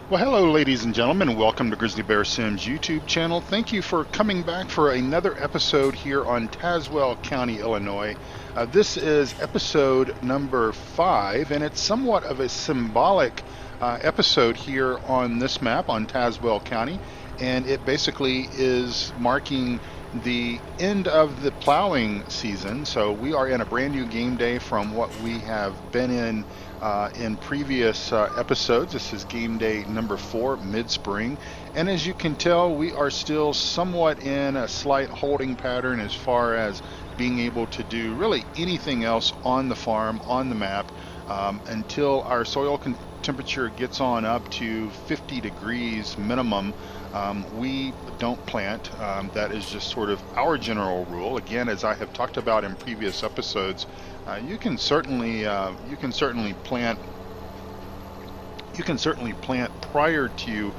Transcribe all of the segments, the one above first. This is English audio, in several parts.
Well, hello, ladies and gentlemen, and welcome to Grizzly Bear Sims YouTube channel. Thank you for coming back for another episode here on Tazewell County, Illinois. This is episode number 5, and it's somewhat of a symbolic episode here on this map on Tazewell County, and it basically is marking the end of the plowing season. So we are in a brand new game day from what we have been in previous episodes. This is game day number 4, mid-spring, and as you can tell, we are still somewhat in a slight holding pattern as far as being able to do really anything else on the farm, on the map, until our soil temperature gets on up to 50 degrees minimum. We don't plant. That is just sort of our general rule. Again, as I have talked about in previous episodes, you can certainly plant. You can certainly plant prior to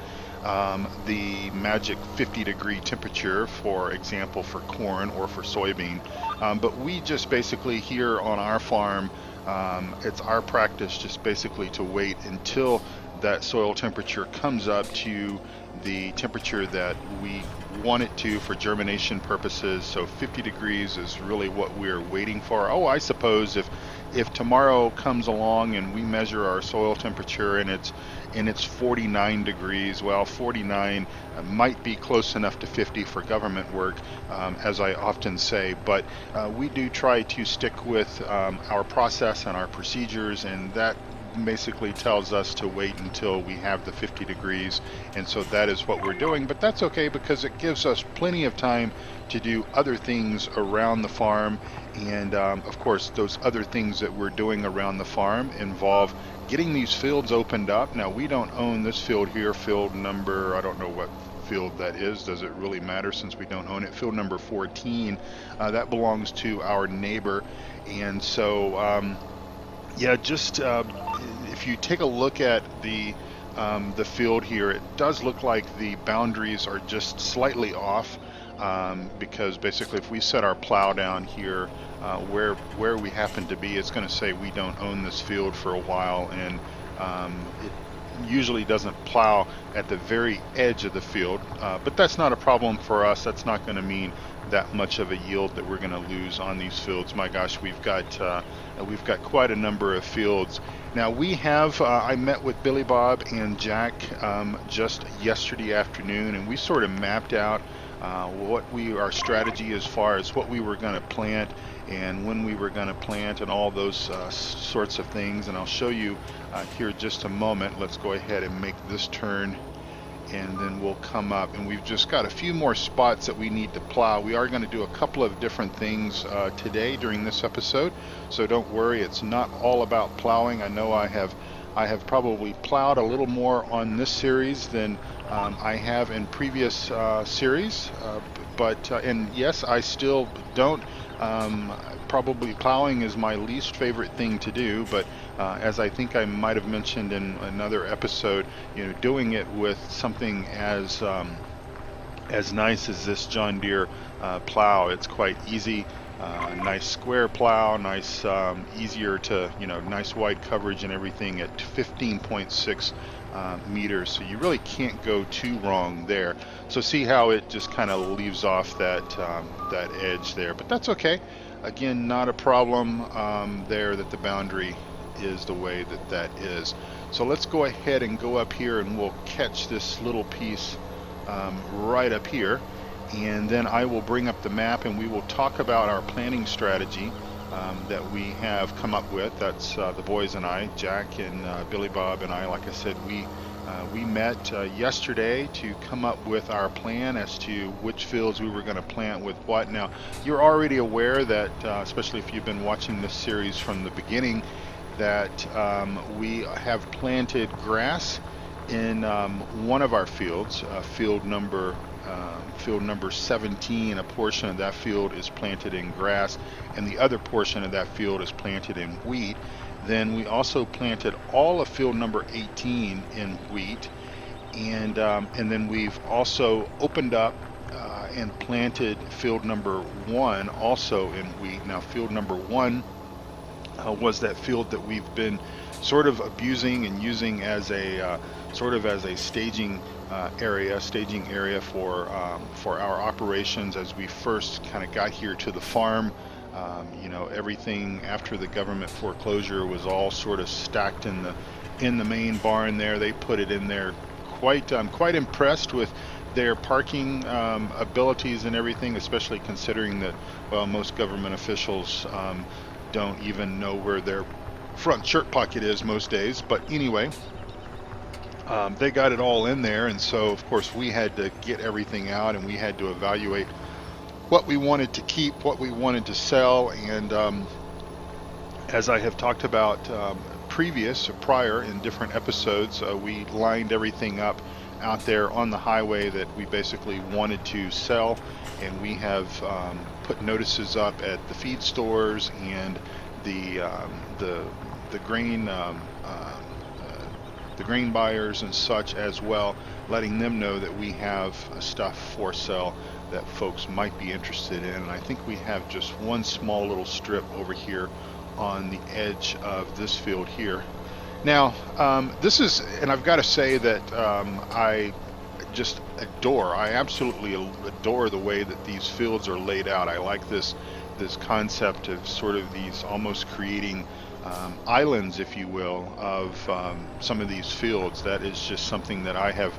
the magic 50-degree temperature, for example, for corn or for soybean. But we just basically here on our farm, it's our practice just basically to wait until that soil temperature comes up to the temperature that we want it to for germination purposes. So 50 degrees is really what we're waiting for. Oh, I suppose if tomorrow comes along and we measure our soil temperature and it's 49 degrees, well, 49 might be close enough to 50 for government work, as I often say, but we do try to stick with our process and our procedures, and that basically tells us to wait until we have the 50 degrees, and so that is what we're doing. But that's okay, because it gives us plenty of time to do other things around the farm, and of course those other things that we're doing around the farm involve getting these fields opened up. Now, we don't own this field here, field number, I don't know what field that is. Does it really matter since we don't own it? Field number 14, that belongs to our neighbor, and so yeah, just if you take a look at the field here, it does look like the boundaries are just slightly off, because basically if we set our plow down here, where we happen to be, it's going to say we don't own this field for a while, and it usually doesn't plow at the very edge of the field, but that's not a problem for us. That's not going to mean that much of a yield that we're going to lose on these fields. My gosh, we've got quite a number of fields. Now we have, I met with Billy Bob and Jack just yesterday afternoon, and we sort of mapped out our strategy as far as what we were going to plant and when we were going to plant and all those sorts of things. And I'll show you here in just a moment. Let's go ahead and make this turn, and then we'll come up, and we've just got a few more spots that we need to plow. We are going to do a couple of different things today during this episode, so don't worry, it's not all about plowing. I know I have probably plowed a little more on this series than I have in previous series, but and yes, I still don't. Probably plowing is my least favorite thing to do, but as I think I might have mentioned in another episode, doing it with something as nice as this John Deere plow, it's quite easy. Nice square plow, nice, easier to, nice wide coverage and everything at 15.6 meters, so you really can't go too wrong there. So see how it just kind of leaves off that edge there, but that's okay. Again, not a problem there that the boundary is the way that is. So let's go ahead and go up here, and we'll catch this little piece right up here, and then I will bring up the map and we will talk about our planning strategy that we have come up with. That's the boys and I, Jack and Billy Bob and I. Like I said, we met yesterday to come up with our plan as to which fields we were going to plant with what. Now, you're already aware that, especially if you've been watching this series from the beginning, that we have planted grass in one of our fields, field number 17. A portion of that field is planted in grass, and the other portion of that field is planted in wheat. Then we also planted all of field number 18 in wheat, and then we've also opened up and planted field number 1 also in wheat. Now, field number 1 was that field that we've been sort of abusing and using as a sort of as a staging area for our operations as we first kind of got here to the farm. You know, everything after the government foreclosure was all sort of stacked in the main barn there. They put it in there. I'm quite impressed with their parking abilities and everything, especially considering that, well, most government officials don't even know where their front shirt pocket is most days. But anyway, they got it all in there, and so of course we had to get everything out, and we had to evaluate what we wanted to keep, what we wanted to sell, and as I have talked about prior in different episodes, we lined everything up out there on the highway that we basically wanted to sell, and we have put notices up at the feed stores and the grain the grain buyers and such as well, letting them know that we have stuff for sale that folks might be interested in. And I think we have just one small little strip over here on the edge of this field here. Now, this is, and I've got to say that I absolutely adore the way that these fields are laid out. I like this concept of sort of these almost creating islands, if you will, of some of these fields. That is just something that I've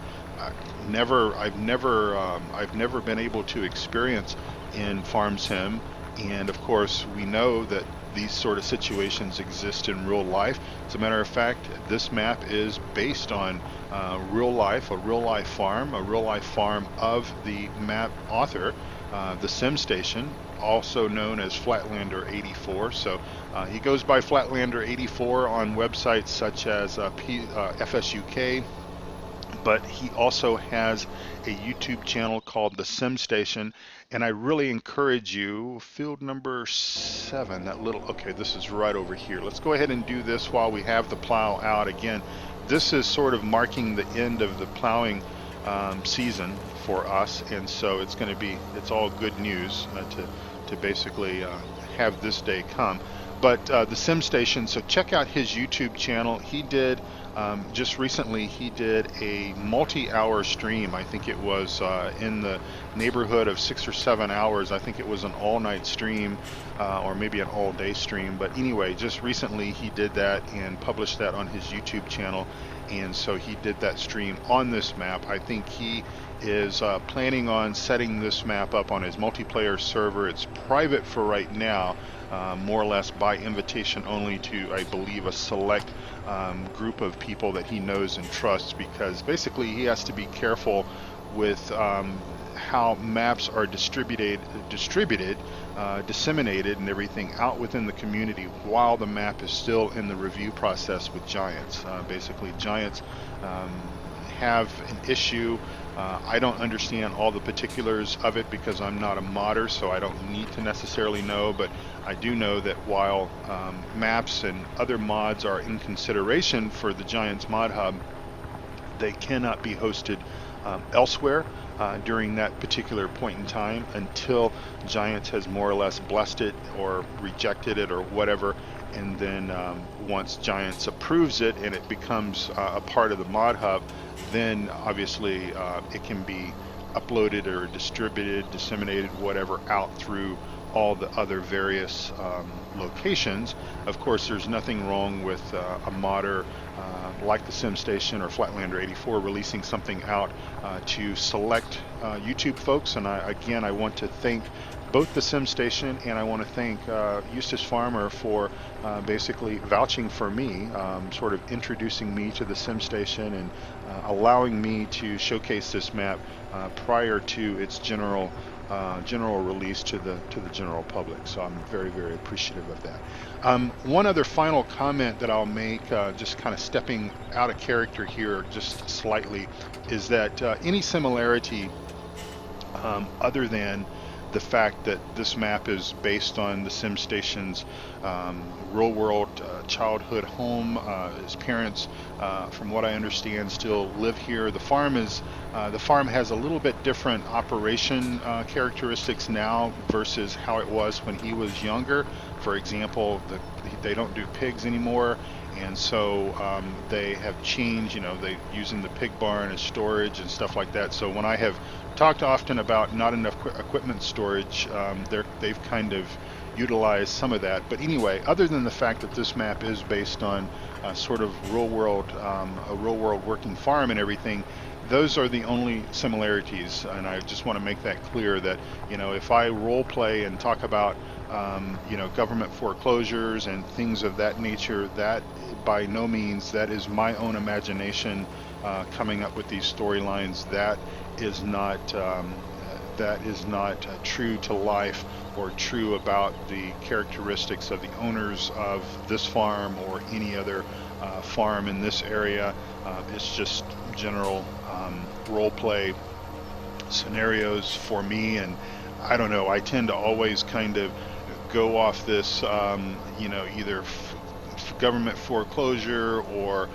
never been able to experience in farm sim. And of course, we know that these sort of situations exist in real life. As a matter of fact, this map is based on a real life farm of the map author, the Sim Station, also known as Flatlander84. So he goes by Flatlander84 on websites such as FSUK, but he also has a YouTube channel called the Sim Station, and I really encourage you, field number 7, okay, this is right over here. Let's go ahead and do this while we have the plow out. Again, this is sort of marking the end of the plowing season for us, and so it's all good news to basically have this day come. But the Sim Station, so check out his YouTube channel. He did just recently, he did a multi-hour stream. I think it was in the neighborhood of 6 or 7 hours. I think it was an all-night stream or maybe an all-day stream. But anyway, just recently he did that and published that on his YouTube channel. And so he did that stream on this map. I think he is planning on setting this map up on his multiplayer server. It's private for right now, more or less by invitation only to, I believe, a select group of people that he knows and trusts, because basically he has to be careful with how maps are distributed, disseminated and everything out within the community while the map is still in the review process with Giants. Basically, Giants have an issue. I don't understand all the particulars of it because I'm not a modder, so I don't need to necessarily know, but I do know that while maps and other mods are in consideration for the Giants mod hub, they cannot be hosted elsewhere during that particular point in time until Giants has more or less blessed it or rejected it or whatever. And then once Giants approves it and it becomes a part of the mod hub, then obviously it can be uploaded or distributed, disseminated, whatever, out through all the other various locations. Of course, there's nothing wrong with a modder like the Sim Station or Flatlander84 releasing something out to select YouTube folks. And I want to thank both the Sim Station and I want to thank Eustace Farmer for basically vouching for me, sort of introducing me to the Sim Station and allowing me to showcase this map prior to its general release to the general public. So I'm very, very appreciative of that. One other final comment that I'll make, just kind of stepping out of character here just slightly, is that any similarity other than the fact that this map is based on the Sim Station's real world childhood home. His parents, from what I understand, still live here. The farm has a little bit different operation characteristics now versus how it was when he was younger. For example, they don't do pigs anymore, And so they have changed, they using the pig barn as storage and stuff like that. So when I have talked often about not enough equipment storage, they've kind of utilized some of that. But anyway, other than the fact that this map is based on sort of a real world working farm and everything, those are the only similarities. And I just want to make that clear that, if I role play and talk about government foreclosures and things of that nature, that by no means, that is my own imagination coming up with these storylines. That is not true to life or true about the characteristics of the owners of this farm or any other farm in this area. It's just general role play scenarios for me, and I don't know, I tend to always kind of go off this either government foreclosure or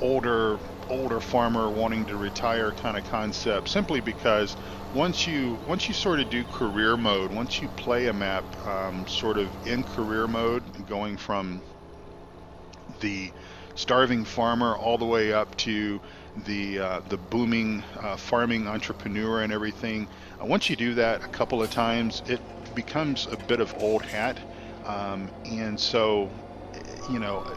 older farmer wanting to retire kind of concept, simply because once you sort of do career mode, once you play a map sort of in career mode, going from the starving farmer all the way up to the booming farming entrepreneur and everything, once you do that a couple of times, it becomes a bit of old hat. And so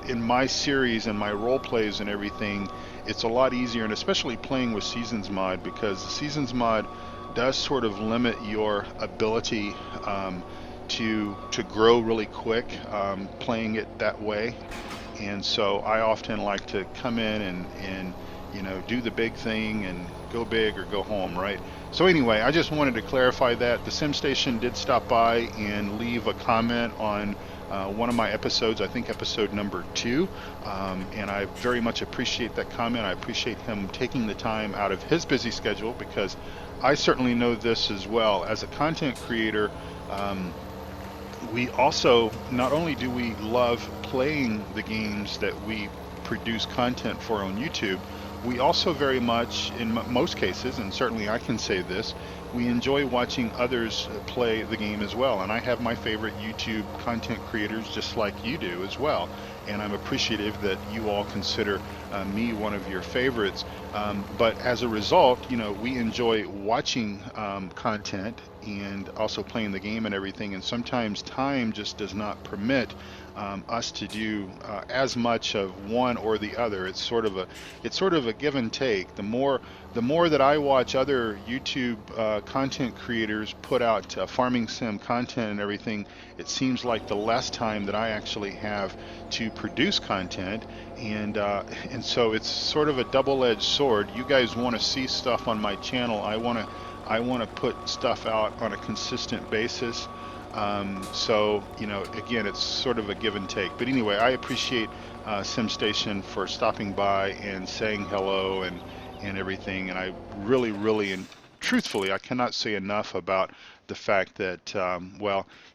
in my series and my role plays and everything, it's a lot easier, and especially playing with Seasons mod, because the Seasons mod does sort of limit your ability to grow really quick playing it that way. And so I often like to come in and do the big thing and go big or go home, right? So anyway, I just wanted to clarify that. The SimStation did stop by and leave a comment on one of my episodes, I think episode number 2, and I very much appreciate that comment. I appreciate him taking the time out of his busy schedule, because I certainly know this as well. As a content creator, we also, not only do we love playing the games that we produce content for on YouTube, we also very much, in most cases, and certainly I can say this, we enjoy watching others play the game as well. And I have my favorite YouTube content creators just like you do as well. And I'm appreciative that you all consider me one of your favorites. But as a result, we enjoy watching content and also playing the game and everything. And sometimes time just does not permit us to do as much of one or the other. It's sort of a give and take. The more that I watch other YouTube content creators put out farming sim content and everything, it seems like the less time that I actually have to produce content, and so it's sort of a double-edged sword. You guys want to see stuff on my channel. I want to put stuff out on a consistent basis. So again, it's sort of a give and take. But anyway, I appreciate SimStation for stopping by and saying hello and everything. And I really and truthfully, I cannot say enough about the fact that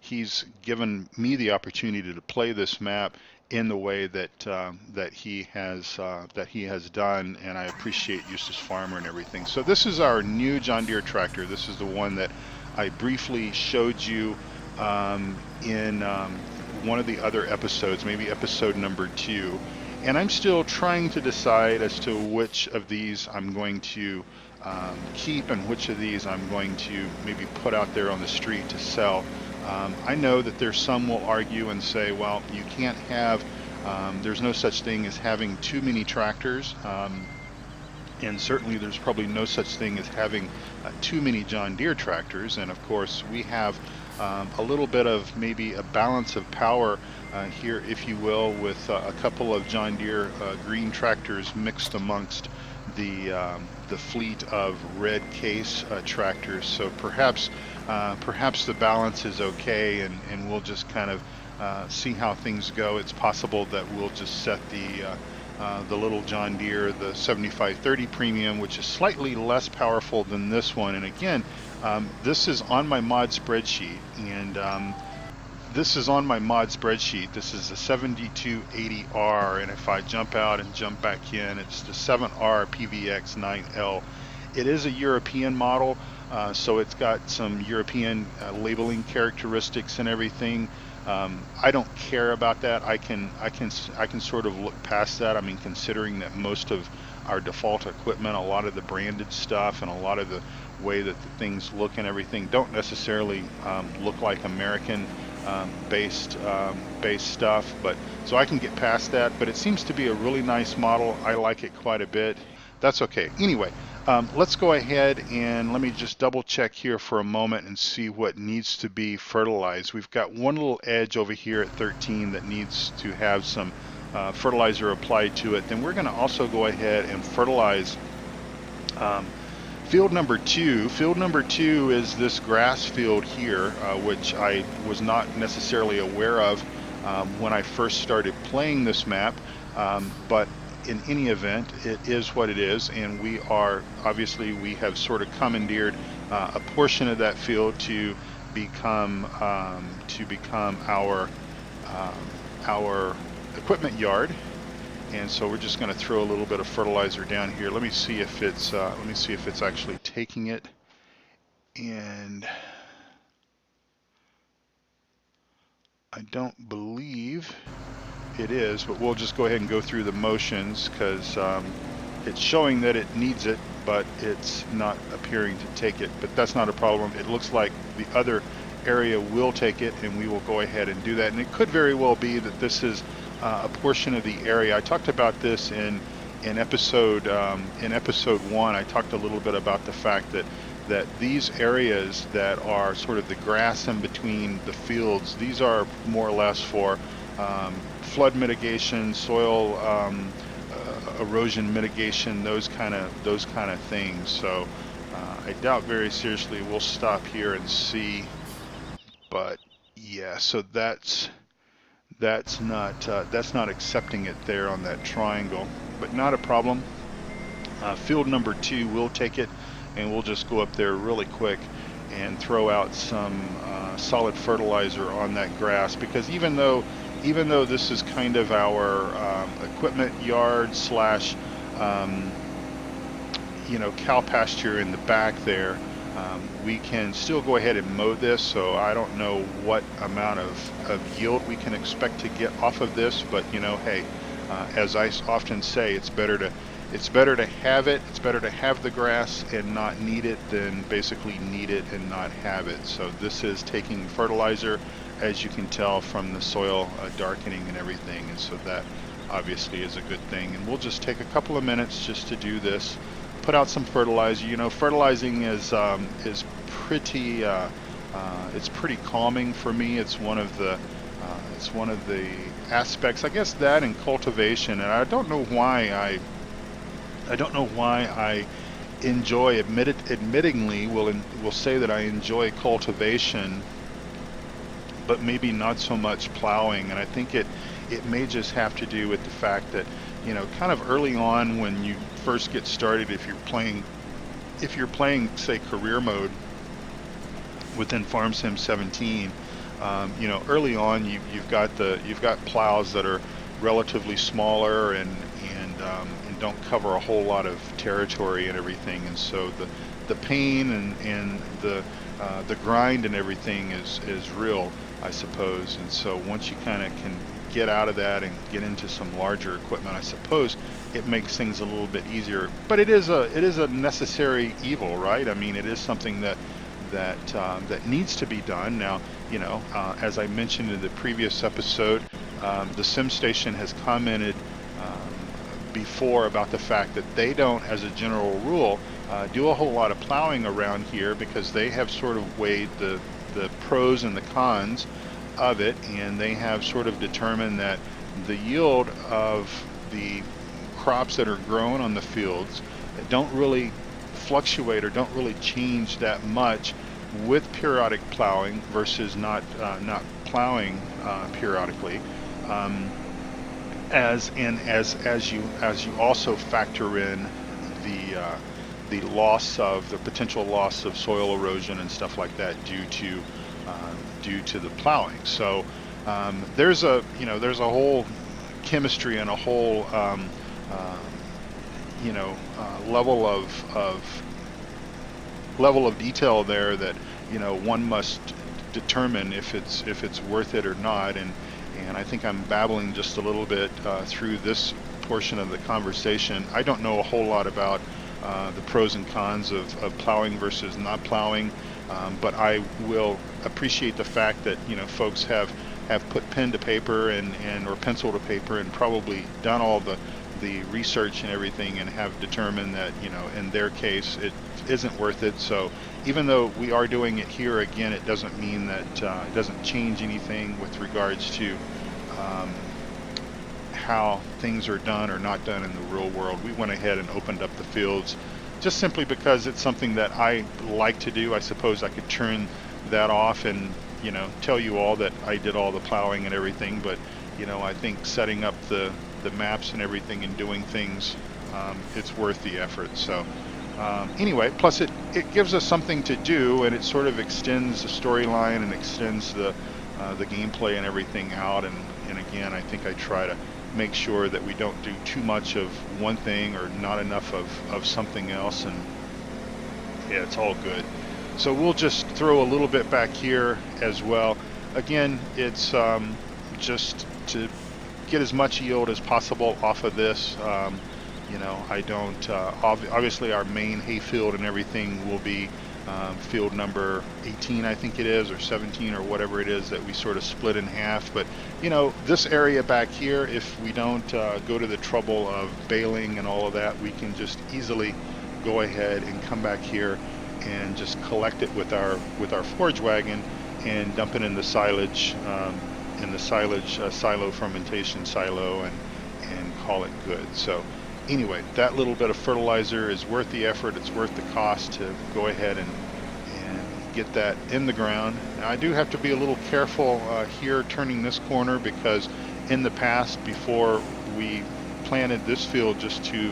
he's given me the opportunity to play this map in the way that he has done, and I appreciate Eustace Farmer and everything. So this is our new John Deere tractor. This is the one that I briefly showed you in one of the other episodes, maybe episode number 2, and I'm still trying to decide as to which of these I'm going to keep and which of these I'm going to maybe put out there on the street to sell. I know that there's some will argue and say, well, you can't have, there's no such thing as having too many tractors, and certainly there's probably no such thing as having too many John Deere tractors. And of course we have a little bit of maybe a balance of power here, if you will, with a couple of John Deere green tractors mixed amongst the fleet of red case tractors. So perhaps the balance is okay, and we'll just kind of see how things go. It's possible that we'll just set the little John Deere, the 7530 Premium, which is slightly less powerful than this one. And again, this is on my mod spreadsheet, and this is on my mod spreadsheet. This is the 7280R, and if I jump out and jump back in, it's the 7R PVX 9L. It is a European model, so it's got some European labeling characteristics and everything. I don't care about that. I can sort of look past that. I mean, considering that most of our default equipment, a lot of the branded stuff, and a lot of the way that the things look and everything don't necessarily look like American based stuff. But so I can get past that. But it seems to be a really nice model. I like it quite a bit. That's okay. Anyway, let's go ahead and let me just double check here for a moment and see what needs to be fertilized. We've got one little edge over here at 13 that needs to have some fertilizer applied to it. Then we're going to also go ahead and fertilize field number 2. Field number 2 is this grass field here, which I was not necessarily aware of when I first started playing this map, but in any event, it is what it is, and we have sort of commandeered a portion of that field to become our equipment yard. And so we're just going to throw a little bit of fertilizer down here. Let me see if it's actually taking it. And I don't believe it is, but we'll just go ahead and go through the motions because it's showing that it needs it, but it's not appearing to take it. But that's not a problem. It looks like the other area will take it, and we will go ahead and do that. And it could very well be that this is a portion of the area. I talked about this in episode 1. I talked a little bit about the fact that these areas that are sort of the grass in between the fields, these are more or less for flood mitigation, soil erosion mitigation, those kind of things. So I doubt very seriously we'll stop here and see. But yeah, so that's not accepting it there on that triangle, but not a problem. Field number 2 will take it, and we'll just go up there really quick and throw out some solid fertilizer on that grass, because even though this is kind of our equipment yard slash cow pasture in the back there, we can still go ahead and mow this. So I don't know what amount of yield we can expect to get off of this, but hey, as I often say, it's better to have it. It's better to have the grass and not need it than basically need it and not have it. So this is taking fertilizer, as you can tell from the soil darkening and everything, and so that obviously is a good thing. And we'll just take a couple of minutes just to do this. Put out some fertilizer. Fertilizing is pretty it's pretty calming for me. It's one of the aspects, I guess, that and cultivation. And I don't know why I enjoy admittingly will say that I enjoy cultivation, but maybe not so much plowing. And I think it may just have to do with the fact that kind of early on when you first get started, if you're playing say career mode within Farm Sim 17, early on you've got plows that are relatively smaller and don't cover a whole lot of territory and everything, and so the pain and the grind and everything is real, I suppose. And so once you kind of can get out of that and get into some larger equipment, I suppose it makes things a little bit easier. But it is a necessary evil, right? I mean, it is something that needs to be done. Now, as I mentioned in the previous episode, the SimStation has commented before about the fact that they don't, as a general rule, do a whole lot of plowing around here, because they have sort of weighed the pros and the cons of it, and they have sort of determined that the yield of the crops that are grown on the fields don't really fluctuate or don't really change that much with periodic plowing versus not plowing periodically. As you also factor in the potential loss of soil erosion and stuff like that due to the plowing. So there's a whole chemistry and a whole level of detail there that one must determine if it's worth it or not. And I think I'm babbling just a little bit through this portion of the conversation. I don't know a whole lot about the pros and cons of plowing versus not plowing, but I will appreciate the fact that, you know, folks have put pen to paper and or pencil to paper and probably done all the research and everything, and have determined that, you know, in their case it isn't worth it. So even though we are doing it here, again, it doesn't mean that it doesn't change anything with regards to how things are done or not done in the real world. We went ahead and opened up the fields just simply because it's something that I like to do. I suppose I could turn that off and, you know, tell you all that I did all the plowing and everything, but, you know, I think setting up the maps and everything and doing things, it's worth the effort. So anyway, plus it gives us something to do, and it sort of extends the storyline and extends the gameplay and everything out. And again, I think I try to make sure that we don't do too much of one thing or not enough of something else, and yeah, it's all good. So we'll just throw a little bit back here as well. Again, it's just to get as much yield as possible off of this. You know, I don't, obviously our main hay field and everything will be field number 18, I think it is, or 17, or whatever it is that we sort of split in half. But, you know, this area back here, if we don't go to the trouble of baling and all of that, we can just easily go ahead and come back here and just collect it with our forage wagon and dump it in the silage, silo, fermentation silo, and call it good. So anyway, that little bit of fertilizer is worth the effort. It's worth the cost to go ahead and get that in the ground. Now, I do have to be a little careful here turning this corner, because in the past, before we planted this field just to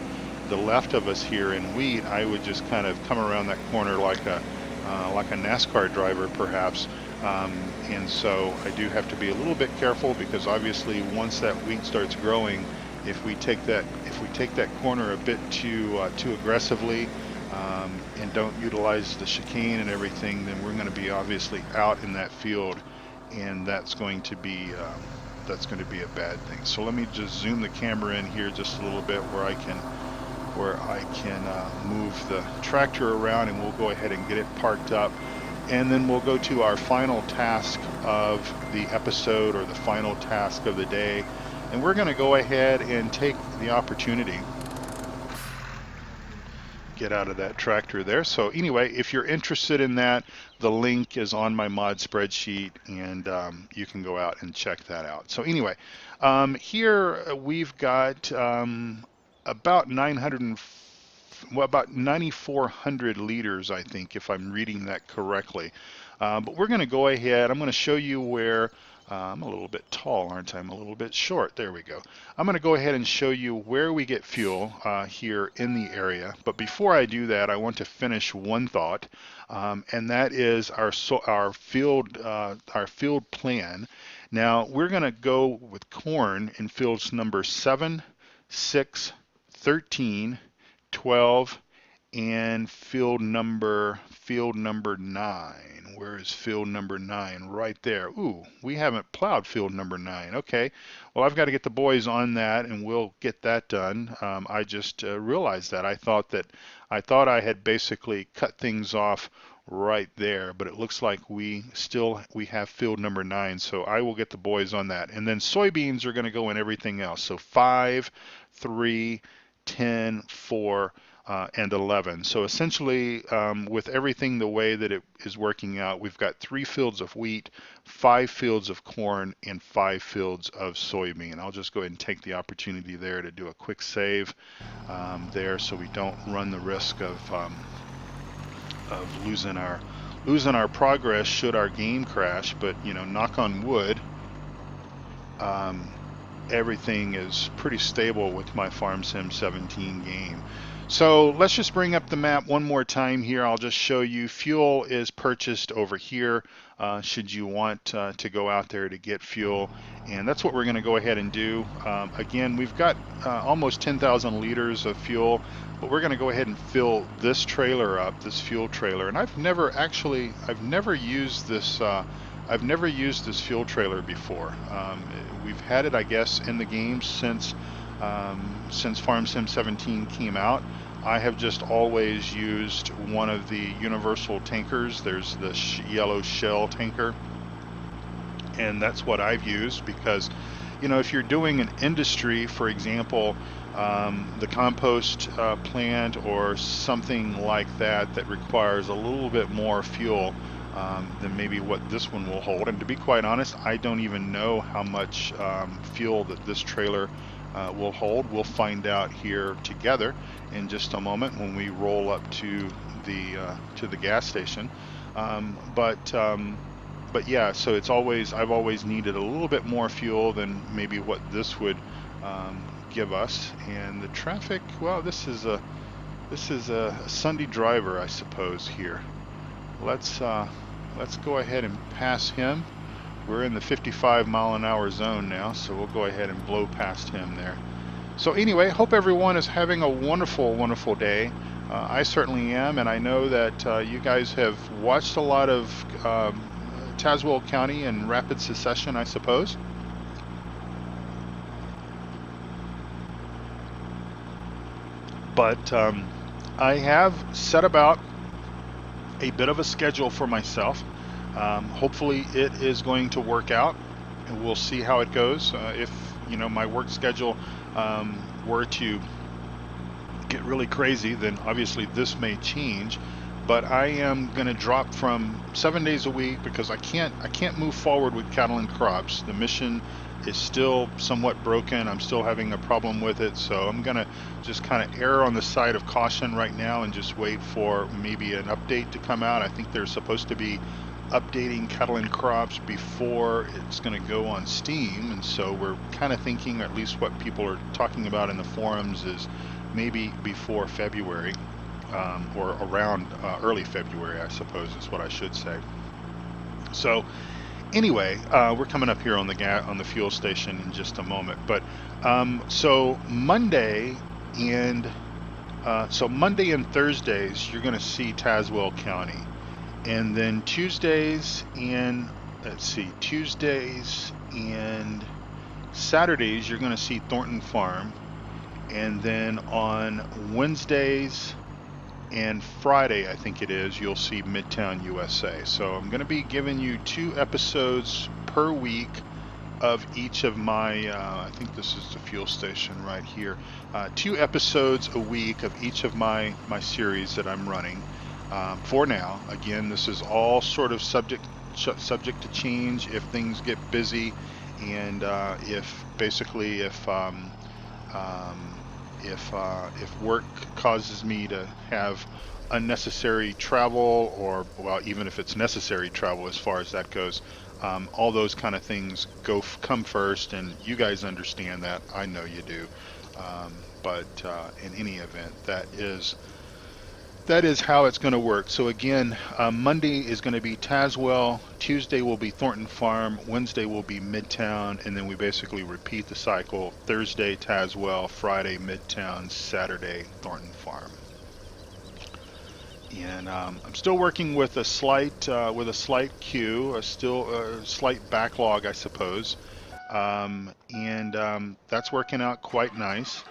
the left of us here in wheat, I would just kind of come around that corner like a NASCAR driver perhaps. And so I do have to be a little bit careful, because obviously once that wheat starts growing, if we take that corner a bit too aggressively and don't utilize the chicane and everything, then we're going to be obviously out in that field, and that's going to be a bad thing. So let me just zoom the camera in here just a little bit where I can move the tractor around, and we'll go ahead and get it parked up. And then we'll go to our final task of the episode, or the final task of the day. And we're going to go ahead and take the opportunity, get out of that tractor there. So anyway, if you're interested in that, the link is on my mod spreadsheet, and you can go out and check that out. So anyway, here we've got about 9,400 liters, I think, if I'm reading that correctly. But we're going to go ahead. I'm going to show you where I'm a little bit tall, aren't I? I'm a little bit short. There we go. I'm going to go ahead and show you where we get fuel here in the area. But before I do that, I want to finish one thought, and that is our field plan. Now we're going to go with corn in fields number 7, 6, 13, 12, and field number 9. Where is field number 9? Right there. Ooh, we haven't plowed field number 9. Okay, well, I've got to get the boys on that, and we'll get that done. I just realized that. I thought I had basically cut things off right there, but it looks like we have field number 9, so I will get the boys on that. And then soybeans are going to go in everything else. So 5, 3, 10, 4, and 11. So essentially, with everything the way that it is working out, we've got 3 fields of wheat, 5 fields of corn, and 5 fields of soybean. I'll just go ahead and take the opportunity there to do a quick save there, so we don't run the risk of losing our progress should our game crash. But, you know, knock on wood, everything is pretty stable with my Farm Sim 17 game. So let's just bring up the map one more time here. I'll just show you fuel is purchased over here should you want to go out there to get fuel. And that's what we're going to go ahead and do. Again, we've got almost 10,000 liters of fuel, but we're going to go ahead and fill this trailer up, this fuel trailer. And I've never used this. I've never used this fuel trailer before. We've had it, I guess, in the game since Farm Sim 17 came out. I have just always used one of the universal tankers. There's the yellow shell tanker, and that's what I've used because, you know, if you're doing an industry, for example, the compost plant or something like that that requires a little bit more fuel than maybe what this one will hold. And to be quite honest, I don't even know how much fuel that this trailer will hold. We'll find out here together in just a moment when we roll up to the gas station. But yeah, so it's always, I've always needed a little bit more fuel than maybe what this would give us. And the traffic, well, this is a Sunday driver, I suppose. Here, let's go ahead and pass him. We're in the 55-mile-an-hour zone now, so we'll go ahead and blow past him there. So anyway, hope everyone is having a wonderful, wonderful day. I certainly am, and I know that you guys have watched a lot of Tazewell County in rapid succession, I suppose. But I have set about a bit of a schedule for myself. Hopefully it is going to work out, and we'll see how it goes. If you know my work schedule were to get really crazy, then obviously this may change. But I am going to drop from 7 days a week because I can't move forward with cattle and crops. The mission is still somewhat broken. I'm still having a problem with it, so I'm going to just kind of err on the side of caution right now and just wait for maybe an update to come out. I think they're supposed to be updating cattle and crops before it's going to go on Steam, and so we're kind of thinking, at least what people are talking about in the forums, is maybe before February, or around early February, I suppose is what I should say. So anyway, we're coming up here on the fuel station in just a moment. But so Monday and Thursdays you're going to see Tazewell County. And then Tuesdays and Saturdays, you're going to see Thornton Farm. And then on Wednesdays and Friday, I think it is, you'll see Midtown USA. So I'm going to be giving you 2 episodes per week of each of my, I think this is the fuel station right here, 2 episodes a week of each of my series that I'm running. For now, again, this is all sort of subject to change if things get busy, and if work causes me to have unnecessary travel, or well, even if it's necessary travel as far as that goes, all those kind of things come first, and you guys understand that. I know you do. But in any event, that is how it's going to work. So again, Monday is going to be Tazewell, Tuesday will be Thornton Farm, Wednesday will be Midtown, and then we basically repeat the cycle. Thursday Tazewell, Friday Midtown, Saturday Thornton Farm. And I'm still working with a slight queue, a slight backlog, I suppose, and that's working out quite nice.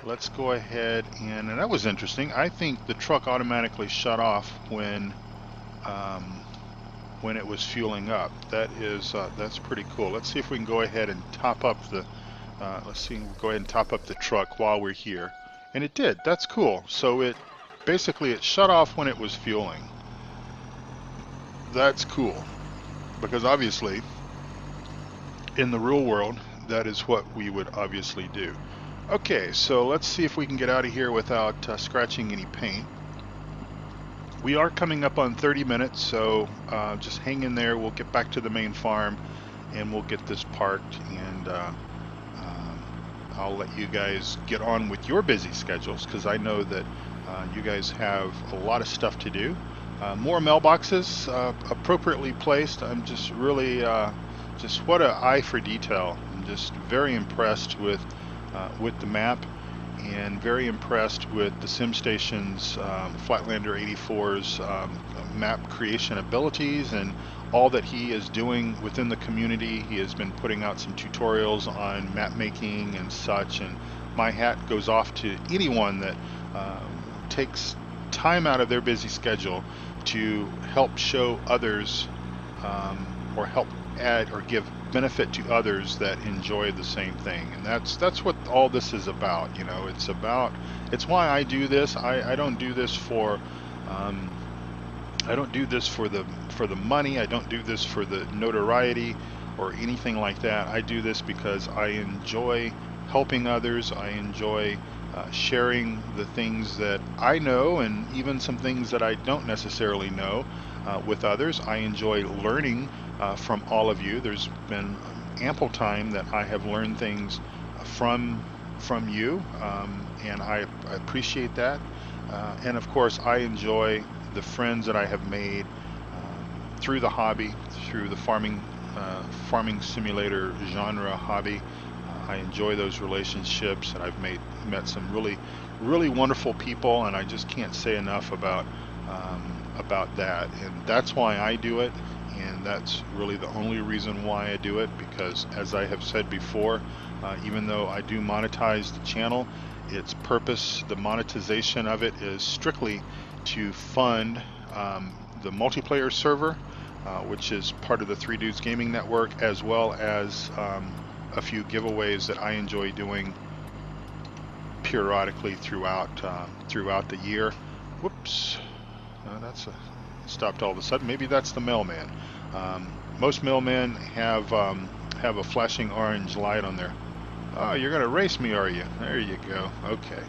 Let's go ahead and that was interesting. I think the truck automatically shut off when it was fueling up. That's pretty cool. Let's see if we can go ahead and top up the truck while we're here. And it did. That's cool. So it shut off when it was fueling. That's cool, because obviously in the real world that is what we would obviously do. Okay, so let's see if we can get out of here without scratching any paint. We are coming up on 30 minutes, so just hang in there. We'll get back to the main farm and we'll get this parked, and I'll let you guys get on with your busy schedules, because I know that you guys have a lot of stuff to do. More mailboxes appropriately placed. I'm just really, just what an eye for detail. I'm just very impressed with the map, and very impressed with the SimStation's Flatlander84's map creation abilities and all that he is doing within the community. He has been putting out some tutorials on map making and such, and my hat goes off to anyone that takes time out of their busy schedule to help show others, or help add or give benefit to others that enjoy the same thing. And that's what all this is about. You know, it's why I do this. I don't do this for I don't do this for the money. I don't do this for the notoriety or anything like that. I do this because I enjoy helping others. I enjoy sharing the things that I know, and even some things that I don't necessarily know with others. I enjoy learning from all of you. There's been ample time that I have learned things from you, and I appreciate that. And of course, I enjoy the friends that I have made through the hobby, through the farming simulator genre hobby. I enjoy those relationships, and I've met some really wonderful people, and I just can't say enough about that. And that's why I do it, and that's really the only reason why I do it, because as I have said before, even though I do monetize the channel, its purpose, the monetization of it, is strictly to fund the multiplayer server, which is part of the Three Dudes Gaming Network, as well as a few giveaways that I enjoy doing periodically throughout the year. Whoops, stopped all of a sudden. Maybe that's the mailman. Most mailmen have a flashing orange light on there. Oh, you're gonna race me, are you? There you go. Okay.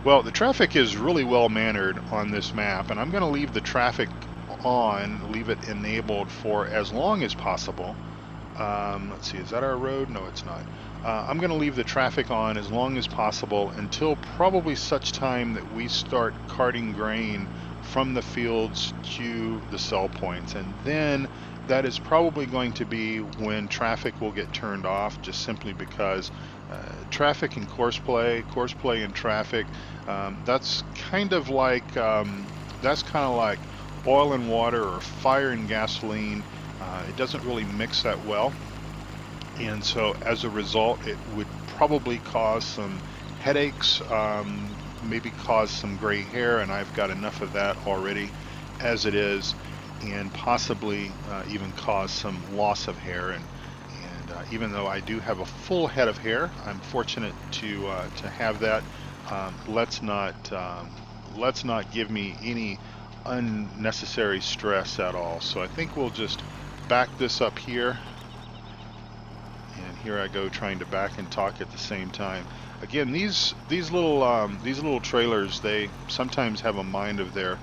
Well, the traffic is really well mannered on this map, and I'm going to leave the traffic on, leave it enabled for as long as possible. Let's see, is that our road? No, it's not. I'm going to leave the traffic on as long as possible until probably such time that we start carting grain from the fields to the sell points, and then that is probably going to be when traffic will get turned off, just simply because traffic and courseplay and traffic, that's kind of like oil and water, or fire and gasoline. It doesn't really mix that well, and so as a result, it would probably cause some headaches, maybe cause some gray hair, and I've got enough of that already as it is, and possibly even cause some loss of hair. And even though I do have a full head of hair, I'm fortunate to have that. Let's not give me any unnecessary stress at all. So I think we'll just back this up here, and here I go trying to back and talk at the same time. Again, these little trailers, they sometimes have a mind of their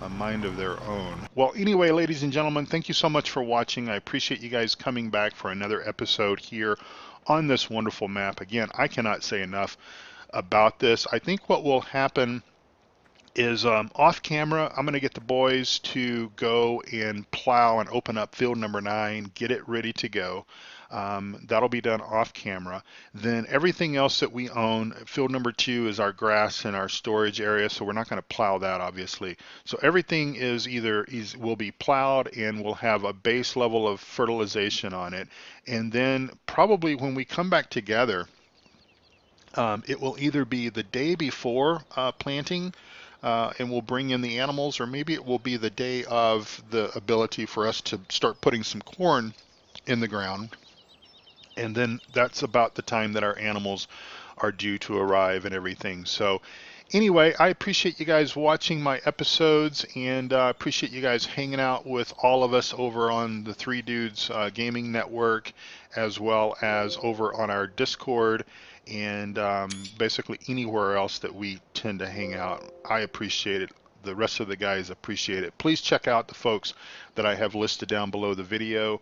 own. Well, anyway, ladies and gentlemen, thank you so much for watching. I appreciate you guys coming back for another episode here on this wonderful map. Again, I cannot say enough about this. I think what will happen is, off camera, I'm going to get the boys to go and plow and open up field number 9, get it ready to go. That'll be done off camera. Then everything else that we own, field number 2 is our grass and our storage area, so we're not going to plow that, obviously. So everything will be plowed, and we'll have a base level of fertilization on it. And then probably when we come back together, it will either be the day before planting, and we'll bring in the animals, or maybe it will be the day of the ability for us to start putting some corn in the ground. And then that's about the time that our animals are due to arrive and everything. So anyway, I appreciate you guys watching my episodes, and appreciate you guys hanging out with all of us over on the Three Dudes Gaming Network, as well as over on our Discord, and basically anywhere else that we tend to hang out. I appreciate it the rest of the guys appreciate it. Please check out the folks that I have listed down below the video.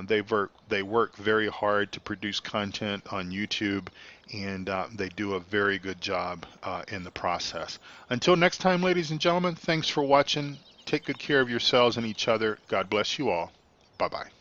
They work very hard to produce content on YouTube, and they do a very good job in the process. Until next time, ladies and gentlemen, thanks for watching. Take good care of yourselves and each other. God bless you all. Bye-bye.